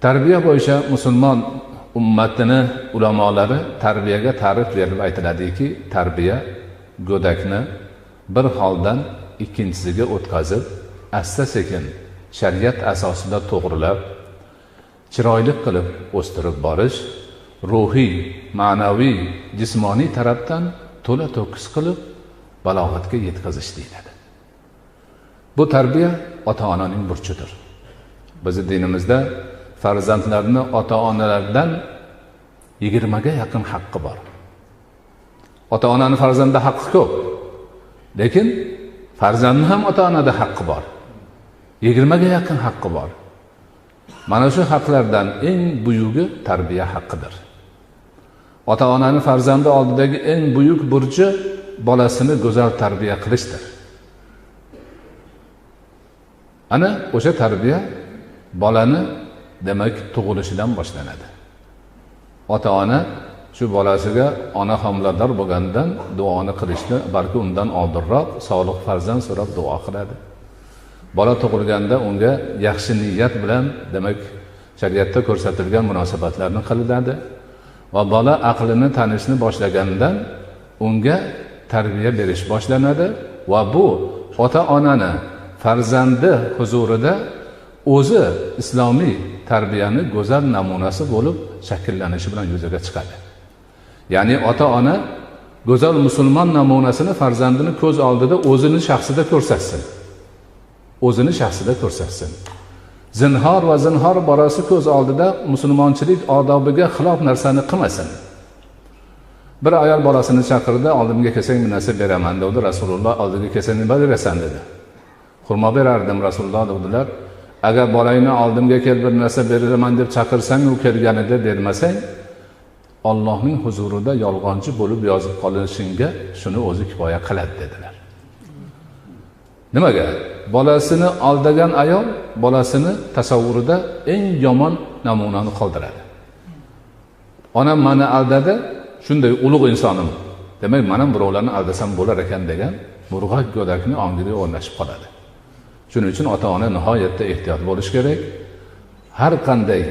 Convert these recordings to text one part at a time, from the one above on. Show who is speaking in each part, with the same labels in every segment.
Speaker 1: Tarbiya bo'yicha musulmon ummatini ulamolari tarbiyaga ta'rif berib aytiladiki, tarbiya go'dakni bir holdan ikkinchisiga o'tkazib, asta-sekin shariat asosida to'g'rilab, chiroyli qilib o'stirib borish, ruhiy, ma'naviy, jismoniy tarafdan to'la to'kis qilib balog'atga yetkazish deyiladi. Bu tarbiya ota-onaning burchidir. Bizning dinimizda farzandlarni ota-onalardan 20 ga yaqin haqqi bor. Ota-onaning farzandda haqqi ko'p. Lekin farzandning ham ota-onada haqqi bor. 20 ga yaqin haqqi bor. Mana shu haqlardan eng buyugi tarbiya haqqidir. Ota-onaning farzandi oldidagi eng buyuk burchi bolasini go'zal tarbiya qilishdir. Ana o'sha tarbiya bolani demak tug'ilishidan boshlanadi. Ota-ona shu bolasiga ona homilador bo'lgandan duoni qilishni, balki undan oldinroq sog'liq farzand so'rab duo qiladi. Bola tug'ilganda unga yaxshi niyat bilan demak shariatda ko'rsatilgan munosabatlarni qiladi va bola aqlini tanishni boshlagandan unga tarbiya berish boshlanadi va bu ota-onani farzandi huzurida o'zi islomiy tarbiyani go'zal namunasi bo'lib shakllanishi bilan yuzaga chiqadi. Ya'ni ota-ona go'zal musulmon namunasini farzandini ko'z oldida o'zini shaxsida ko'rsatsin. O'zini shaxsida ko'rsatsin. Zinhor va zinhor borasi ko'z oldida musulmonchilik odobiga xilof narsani qilmasin. Bir ayol bolasini chaqirdi, oldimga kelsang bir narsa beraman dedi. Rasululloh oldiga kelsang nima berasan dedi. Xurmo berardim Rasululloh dedilar. Agar bolangni oldimga kel bir narsa beraman deb chaqirsang, u kelganida bermasang, Allohning huzurida yolg'onchi bo'lib yozib qolishingga shuni o'zi kifoya qiladi dedilar. Nimaga? Bolasini aldagan ayol bolasini tasavvurida eng yomon namunani qoldiradi. Onam meni aldadi, shunday ulug' insonim. Demak, men birovlarni aldasam bo'lar ekan degan murg'ak go'dakni ongiga o'rnashib qoladi. Shuning uchun ota-ona nihoyatda ehtiyot bo'lish kerak. Har qanday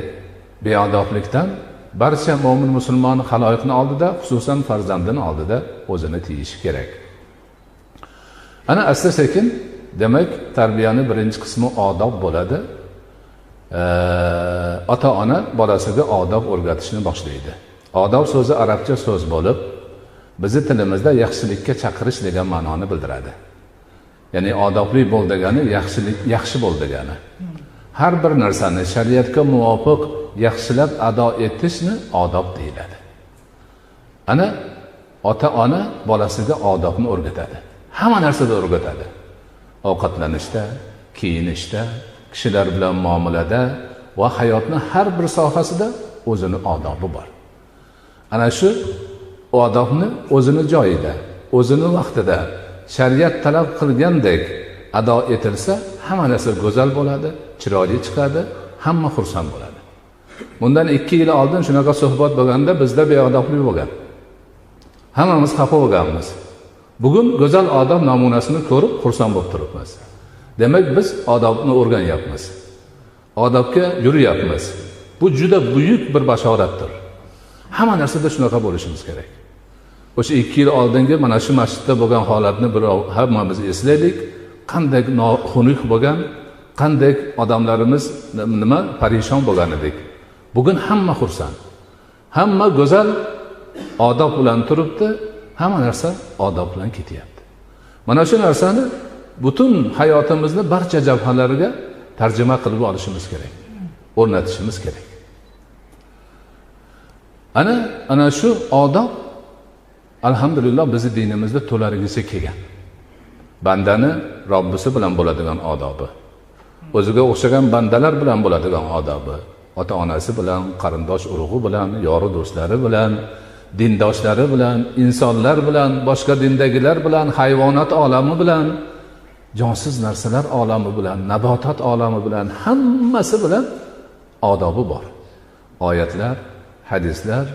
Speaker 1: beodoblikdan barcha mo'min musulmon xaloyiqning oldida, xususan farzandini oldida o'zini tiyishi kerak. Ana asta-sekin demak tarbiyani birinchi qismi odob bo'ladi. Ota-ona bolasiga odob o'rgatishni boshlaydi. Odob so'zi arabcha so'z bo'lib, bizning tilimizda yaxshilikka chaqirish degan ma'noni bildiradi. Ya'ni odobli bo'l degani yaxshilik, yaxshi bo'l degani. Har bir narsani shariatga muvofiq yaxshilab ado etishni odob deyiladi. Ana ota-ona bolasiga odobni o'rgatadi. Hamma narsada o'rgatadi. Ovqatlanishda, kiyinishda, kishilar bilan muomalada va hayotning har bir sohasida o'zini odobi bor. Ana shu odobni o'zini joyida, o'zini vaqtida shariat talab qilgandek ado etilsa, hamma narsa go'zal bo'ladi, chiroyli chiqadi, hamma xursand bo'ladi. Bundan 2 yil oldin shunaqa suhbat bo'lganda bizda beodoblik bo'lgan. Hammamiz xafa bo'lganmiz. Bugun go'zal odob namunasini ko'rib xursand bo'lib turibmiz. Demak, biz odobni o'rganyapmiz. Odobga yuriyapmiz. Bu juda buyuk bir bashoratdir. Hamma narsada shunaqa bo'lishimiz kerak. O'sha 2 yil oldingi mana shu masjidda bo'lgan holatni hammamiz eslaylik. Qanday noxunuk bo'lgan, qanday odamlarimiz nima parishon bo'lgan edik. Bugun hamma xursand. Hamma go'zal odob bilan turibdi. Hamma narsa odob bilan ketyapti. Mana shu narsani butun hayotimizni barcha jabhalariga tarjima qilib olishimiz kerak. O'rnatishimiz kerak. Ana shu odob alhamdulillah bizning dinimizda to'larigisi kelgan. Bandani Robbisi bilan bo'ladigan odobi. O'ziga o'xshagan bandalar bilan bo'ladigan odobi. Ota-onasi bilan, qarindosh urug'i bilan, yori do'stlari bilan, dindoshlari bilan, insonlar bilan, boshqa dindagilar bilan, hayvonot olami bilan, jonsiz narsalar olami bilan, nabotat olami bilan, hammasi bilan odobi bor. Oyatlar, hadislar,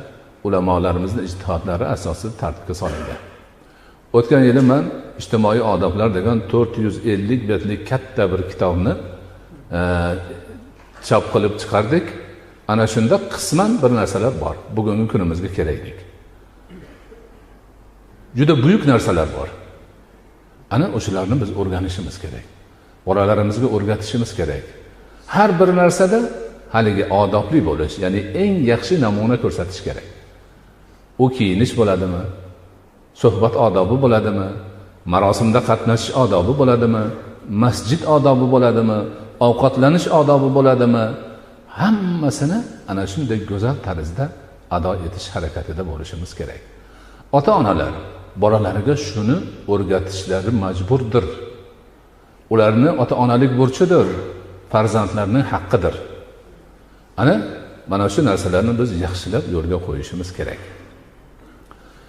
Speaker 1: ulamolarimizning ijtihodlari asosida tartibga solingan. O'tgan yili men ijtimoiy odoblar degan 450 betlik katta bir kitobni chop qilib chiqardik. ana shunda qisman bir narsalar bor bugungi kunimizga keraklik. Juda buyuk narsalar bor. Ana o'shalarni biz o'rganishimiz kerak. Bolalarimizga o'rgatishimiz kerak. Har bir narsada haligi odobli bo'lish, ya'ni eng yaxshi namuna ko'rsatish kerak. U kiyinish bo'ladimi? Suhbat odobi bo'ladimi? Marosimda qatnashish odobi bo'ladimi? Masjid odobi bo'ladimi? Ovqatlanish odobi bo'ladimi? Hammasini ana shunday go'zal tarzda ado etish harakatida bo'lishimiz kerak. Ota-onalar bolalariga shuni o'rgatishlari majburdir. Ularni ota-onalik burchidir. Farzandlarning haqqidir. Ana shu narsalarni biz yaxshilab yo'lga qo'yishimiz kerak.